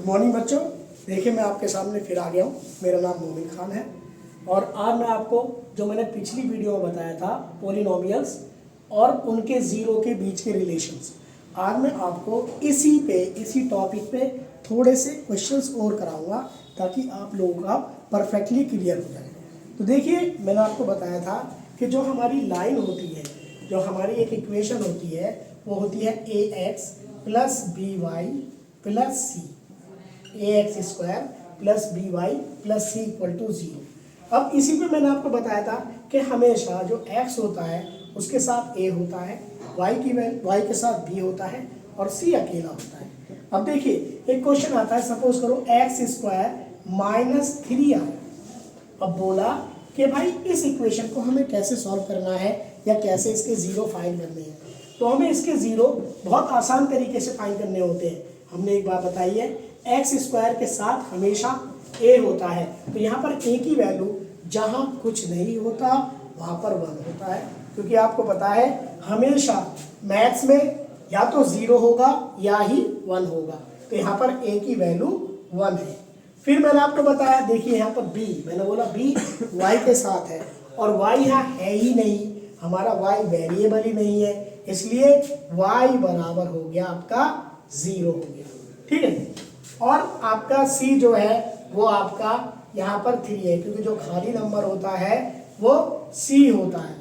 Morning बच्चों, देखिए मैं आपके सामने फिर आ गया हूँ। मेरा नाम मोमिन खान है और आज मैं आपको जो मैंने पिछली वीडियो में बताया था पॉलिनोमियल्स और उनके ज़ीरो के बीच के रिलेशंस, आज मैं आपको इसी टॉपिक पे थोड़े से क्वेश्चंस और कराऊंगा ताकि आप लोगों का परफेक्टली क्लियर हो जाए। तो देखिए मैंने आपको बताया था कि जो हमारी लाइन होती है, जो हमारी एक इक्वेशन होती है वो होती है ax plus B Y plus C, ax square plus B Y plus C equal to 0। अब इसी पे मैंने आपको बताया था कि हमेशा जो x होता है उसके साथ a होता है, y के साथ b होता है और c अकेला होता है। अब देखिए एक क्वेश्चन आता है, सपोज करो x स्क्वायर माइनस 3 अब बोला कि भाई इस इक्वेशन को हमें कैसे सॉल्व करना है या कैसे इसके ज़ीरो फाइंड करने हैं। तो हमें इसके ज़ीरो बहुत आसान तरीके से फाइंड करने होते हैं। हमने एक बात बताई है, एक्स स्क्वायर के साथ हमेशा ए होता है, तो यहाँ पर ए की वैल्यू जहाँ कुछ नहीं होता वहाँ पर 1 होता है, क्योंकि आपको पता है हमेशा मैथ्स में या तो 0 होगा या ही 1 होगा। तो यहाँ पर ए की वैल्यू 1 है। फिर मैंने आपको बताया, देखिए यहाँ पर b, मैंने बोला b y के साथ है और y यहाँ है ही नहीं, हमारा y वेरिएबल ही नहीं है, इसलिए y बराबर हो गया आपका 0 हो गया, ठीक है। और आपका c जो है वो आपका यहाँ पर 3 है, क्योंकि जो खाली नंबर होता है वो c होता है,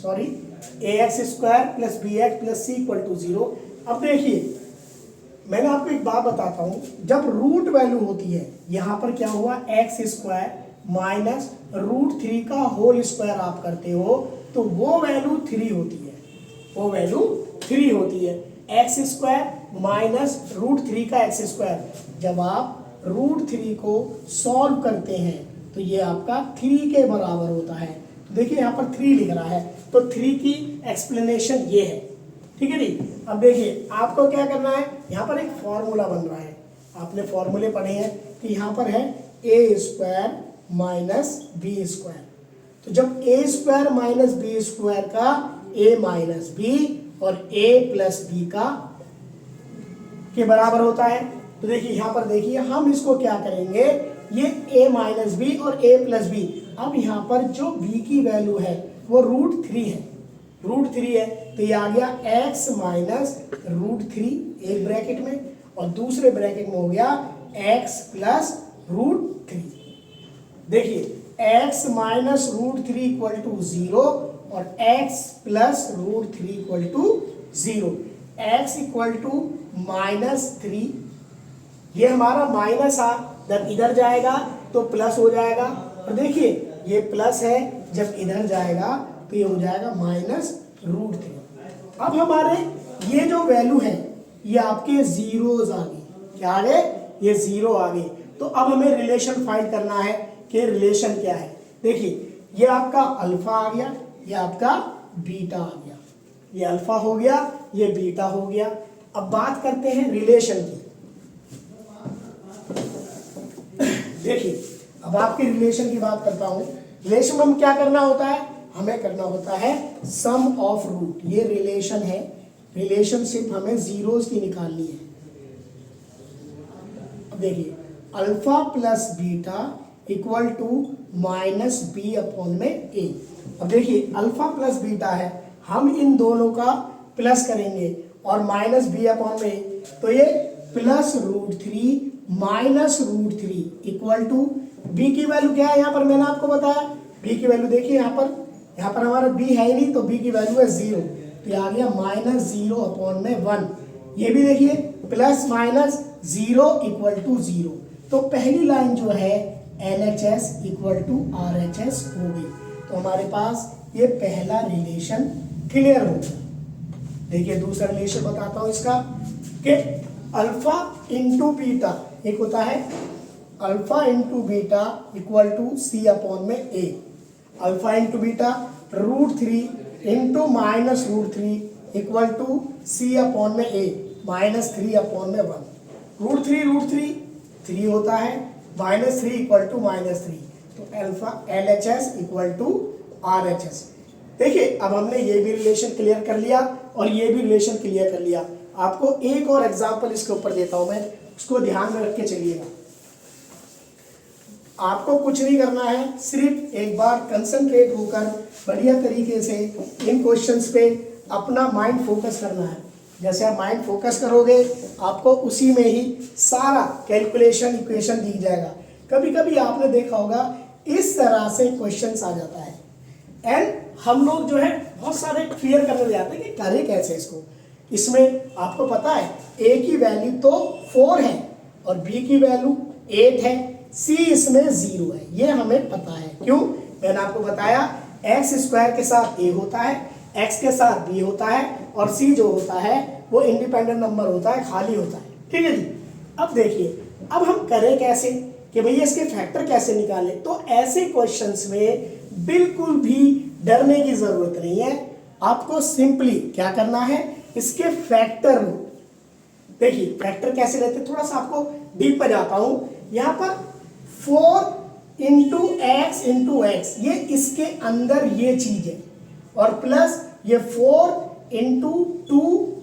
sorry, ax square plus B X plus C equal to 0। अब देखिए मैंने आपको एक बात बताता हूँ, जब रूट वैल्यू होती है, यहाँ पर क्या हुआ, एक्स स्क्वायर माइनस √3 का होल स्क्वायर आप करते हो तो वो वैल्यू 3 होती है, वो वैल्यू 3 होती है। एक्स स्क्वायर माइनस √3 का एक्स स्क्वायर, जब आप √3 को सॉल्व करते हैं तो ये आपका 3 के बराबर होता है। तो देखिए यहाँ पर 3 लिख रहा है, तो 3 की एक्सप्लेनेशन ये है, ठीक है जी। अब देखिए आपको क्या करना है, यहाँ पर एक फॉर्मूला बन रहा है, आपने फॉर्मूले पढ़े हैं कि यहाँ पर है ए स्क्वायर माइनस बी स्क्वायर। तो जब ए स्क्वायर माइनस बी स्क्वायर का ए माइनस बी और ए प्लस बी का के बराबर होता है, तो देखिए यहाँ पर देखिए हम इसको क्या करेंगे, ये a माइनस बी और a प्लस बी, अब यहाँ पर जो b की वैल्यू है वो √3 है, √3 है, तो ये आ गया x माइनस √3 एक ब्रैकेट में और दूसरे ब्रैकेट में हो गया x प्लस √3। देखिए x माइनस √3 इक्वल टू 0 और x plus √3 equal to 0। x equal to -3, ये हमारा माइनस आ, जब इधर जाएगा तो प्लस हो जाएगा, और देखिए ये प्लस है, जब इधर जाएगा तो ये हो जाएगा -√3। अब हमारे ये जो वैल्यू है ये आपके जीरोज आ गए, क्या आ गए, ये 0 आ गए। तो अब हमें रिलेशन फाइंड करना है कि रिलेशन क्या है। देखिए ये आपका अल्फा आ गया, ये आपका बीटा आ गया, ये अल्फा हो गया, ये बीटा हो गया। अब बात करते हैं रिलेशन की। देखिए अब आपके रिलेशन की बात करता हूं। रिलेशन में हम क्या करना होता है, हमें करना होता है सम ऑफ रूट, ये रिलेशन है, रिलेशनशिप हमें जीरोस की निकालनी है। अब देखिए alpha plus beta equal to minus B upon में ए। अब देखिए अल्फा प्लस बीटा है, हम इन दोनों का प्लस करेंगे और माइनस बी अपॉन में ए, तो ये plus √3 minus √3 equal to B की वैल्यू क्या है, यहाँ पर मैंने आपको बताया बी की वैल्यू, देखिए यहाँ पर हमारा बी है ही नहीं, तो बी की वैल्यू है 0, तो ये आ गया -0 अपॉन में 1। ये भी देखिए प्लस माइनस 0 इक्वल टू 0। तो पहली लाइन जो है LHS इक्वल टू RHS हो गई, तो हमारे पास ये पहला रिलेशन क्लियर हो गया। देखिए दूसरा रिलेशन बताता हूँ इसका, कि अल्फा इंटू बीटा, एक होता है alpha into beta equal to C upon में A. Alpha into beta √3 into minus √3 equal to C upon में ए -3 अपॉन में 1। √3 3 होता है, -3 इक्वल टू -3, तो alpha LHS equal to RHS। देखिए अब हमने ये भी रिलेशन क्लियर कर लिया और ये भी रिलेशन क्लियर कर लिया। आपको एक और एग्जांपल इसके ऊपर देता हूं मैं, उसको ध्यान में रख के चलिएगा। आपको कुछ नहीं करना है, सिर्फ एक बार कंसंट्रेट होकर बढ़िया तरीके से इन क्वेश्चंस पे अपना माइंड फोकस करना है। जैसे आप माइंड फोकस करोगे आपको उसी में ही सारा कैलकुलेशन इक्वेशन दिख जाएगा। कभी कभी आपने देखा होगा इस तरह से क्वेश्चंस आ जाता है एंड हम लोग जो है बहुत सारे क्लियर करने जाते हैं कि करें कैसे इसको। इसमें आपको पता है a की वैल्यू तो 4 है और b की वैल्यू 8 है, c इसमें 0 है, ये हमें पता है। क्यों? मैंने आपको बताया x स्क्वायर के साथ a होता है, x के साथ b होता है और c जो होता है वो इंडिपेंडेंट नंबर होता है, खाली होता है। ठीक है जी। अब देखिए अब हम करें कैसे कि भैया इसके फैक्टर कैसे निकालें। तो ऐसे क्वेश्चंस में बिल्कुल भी डरने की जरूरत नहीं है। आपको सिंपली क्या करना है, इसके फैक्टर देखिए फैक्टर कैसे लेते हैं, थोड़ा सा आपको डीप में जाता हूं। यहां पर 4 इंटू एक्स इंटू एक्स, ये इसके अंदर ये चीज है, और प्लस ये 4 इंटू 2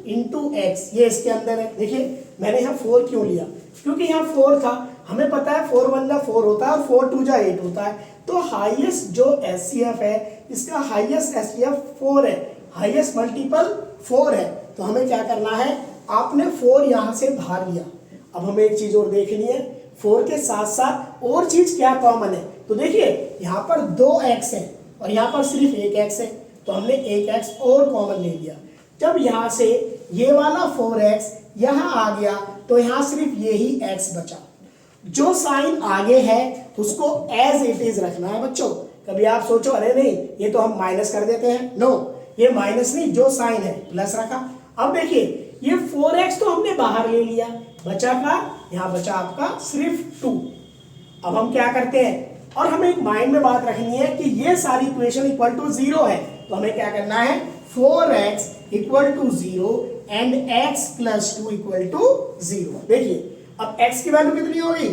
इंटू एक्स, ये इसके अंदर है। देखिए मैंने यहाँ 4 क्यों लिया, क्योंकि यहाँ 4 था, हमें पता है 4 1 जा 4 होता है और 4 2 जा 8 होता है। तो हाईएस्ट जो एचसीएफ है इसका हाईएस्ट एचसीएफ 4 है, हाईएस्ट मल्टीपल 4 है। तो हमें क्या करना है, आपने 4 यहां से बाहर लिया। अब हमें एक चीज और देखनी है, 4 के साथ साथ और चीज क्या कॉमन है। तो देखिए यहाँ पर 2x है और यहाँ पर सिर्फ 1x है, तो हमने 1x और कॉमन ले लिया। जब यहाँ से ये वाला 4x यहाँ आ गया तो यहाँ सिर्फ यही x बचा। जो साइन आगे है उसको एज इट इज रखना है बच्चों। कभी आप सोचो अरे नहीं ये तो हम माइनस कर देते हैं, नो ये माइनस नहीं, जो साइन है प्लस रखा। अब देखिए ये 4x तो हमने बाहर ले लिया, बचा का यहाँ बचा आपका सिर्फ 2। अब हम क्या करते हैं, और हमें एक माइंड में बात रखनी है कि ये सारी इक्वेशन इक्वल टू 0 है, तो हमें क्या करना है 4x equal to 0 and x plus 2 equal to 0। देखिए अब x की वैल्यू कितनी होगी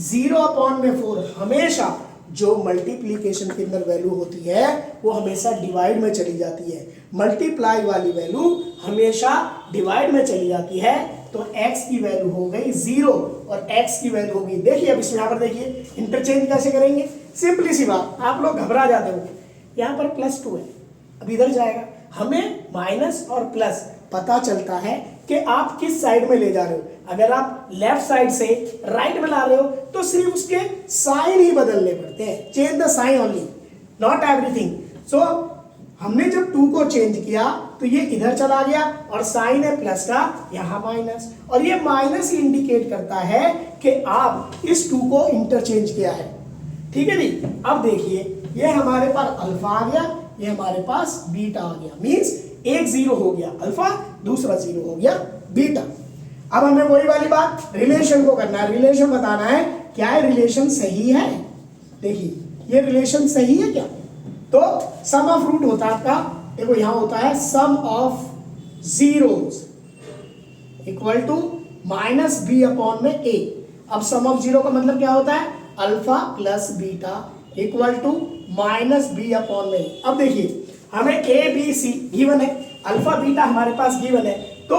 0/4। हमेशा जो मल्टीप्लीकेशन के अंदर वैल्यू होती है वो हमेशा डिवाइड में चली जाती है, मल्टीप्लाई वाली वैल्यू हमेशा डिवाइड में चली जाती है। तो x की वैल्यू हो गई 0 और x की वैल्यू होगी, देखिए अब इसमें यहाँ पर देखिए इंटरचेंज कैसे करेंगे, सिंपली सी बात। आप लोग घबरा जाते हो, यहाँ पर +2 है, अब इधर जाएगा, हमें माइनस और प्लस पता चलता है कि आप किस साइड में ले जा रहे हो। अगर आप लेफ्ट साइड से राइट में ला रहे हो तो सिर्फ उसके साइन ही बदलने पड़ते हैं, change the sign only, not everything. So हमने जब 2 को चेंज किया तो ये इधर चला गया और साइन है प्लस का, यहाँ माइनस, और ये माइनस ही इंडिकेट करता है कि आप इस 2 को इंटरचेंज किया है। ठीक है जी। अब देखिए ये हमारे पास अल्फा आ गया, ये हमारे पास बीटा आ गया, मींस एक 0 हो गया अल्फा, दूसरा 0 हो गया बीटा। अब हमें वही वाली बात रिलेशन को करना है, रिलेशन बताना है क्या है रिलेशन सही है। देखिए ये रिलेशन सही है क्या, तो सम ऑफ रूट होता है आपका, देखो यहां होता है sum of zeros equal to -b/a। अब सम ऑफ 0 का मतलब क्या होता है, alpha plus beta equal to -b/a। अब देखिए हमें a b c गिवन है, अल्फा बीटा हमारे पास गिवन है, तो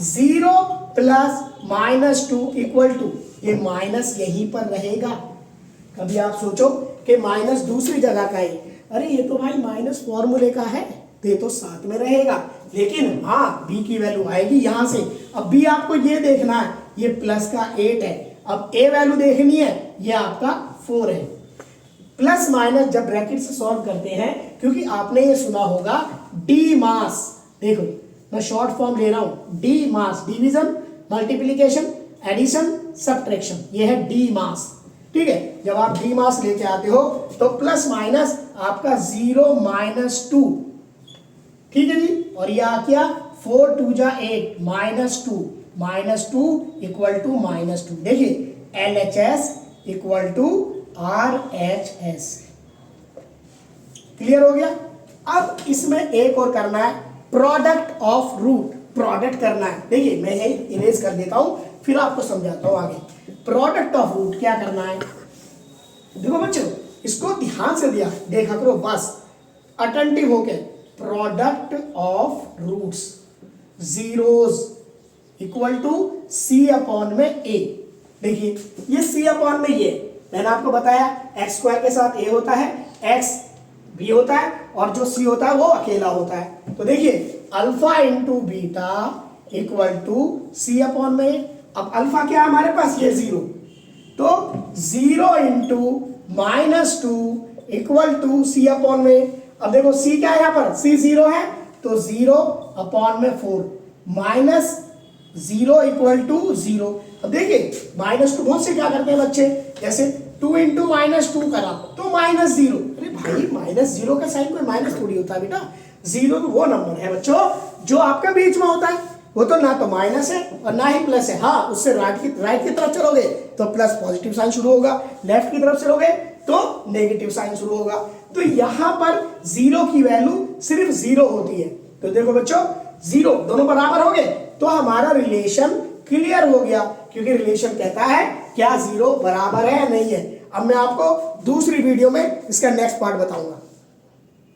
0 प्लस -2 इक्वल टू, ये माइनस यहीं पर रहेगा। कभी आप सोचो कि माइनस दूसरी जगह का है, अरे ये तो भाई माइनस फॉर्मूले का है, तो ये तो साथ में रहेगा, लेकिन हाँ b की वैल्यू आएगी यहां से। अब b आपको ये देखना है, ये प्लस का 8 है, अब a वैल्यू देखनी है, ये आपका 4 है। प्लस माइनस जब ब्रैकेट से सॉल्व करते हैं, क्योंकि आपने ये सुना होगा डी मास, देखो मैं शॉर्ट फॉर्म ले रहा हूं, डी मास, डिवीजन, मल्टीप्लिकेशन, एडिशन, सब्ट्रैक्शन, ये है डी मास। ठीक है, जब आप डी मास लेके आते हो तो प्लस माइनस आपका 0 -2, ठीक है जी, और ये आ गया 4 2 जा 8 -2 इक्वल टू -2। देखिए LHS equal to RHS, clear हो गया। अब इसमें एक और करना है, प्रोडक्ट ऑफ रूट, प्रोडक्ट करना है। देखिए मैं यही इरेज कर देता हूं, फिर आपको समझाता हूं आगे। प्रोडक्ट ऑफ रूट क्या करना है, देखो बच्चों इसको ध्यान से देखा करो, बस अटेंटिव होके। Product of roots, zeros equal to C upon में ए। देखिए ये सी अपॉन में ये मैंने आपको बताया एक्स स्क्वायर के साथ ए होता है, एक्स बी होता है और जो सी होता है वो अकेला होता है। तो देखिए alpha into beta equal to C upon में, अब अल्फा क्या है हमारे पास, ये 0, तो 0 into -2 equal to C upon में। अब देखो सी क्या है यहाँ पर, सी 0 है तो 0 अपॉन में 4 माइनस 0 इक्वल टू 0। अब देखिए -2 बहुत से क्या करते हैं बच्चे, जैसे 2 इंटू -2 करा तो -0। अरे भाई -0 का साइन कोई माइनस थोड़ी होता है बेटा, 0 तो वो नंबर है बच्चों जो आपका बीच में होता है, वो तो ना तो माइनस है और ना ही प्लस है। हाँ उससे राइट की तरफ चलोगे तो प्लस पॉजिटिव साइन शुरू होगा, लेफ्ट की तरफ चलोगे तो नेगेटिव साइन शुरू होगा। तो यहां पर 0 की वैल्यू सिर्फ 0 होती है। तो देखो बच्चों 0 दोनों बराबर हो गए तो हमारा रिलेशन क्लियर हो गया, क्योंकि रिलेशन कहता है क्या 0 बराबर है या नहीं है। अब मैं आपको दूसरी वीडियो में इसका नेक्स्ट पार्ट बताऊंगा।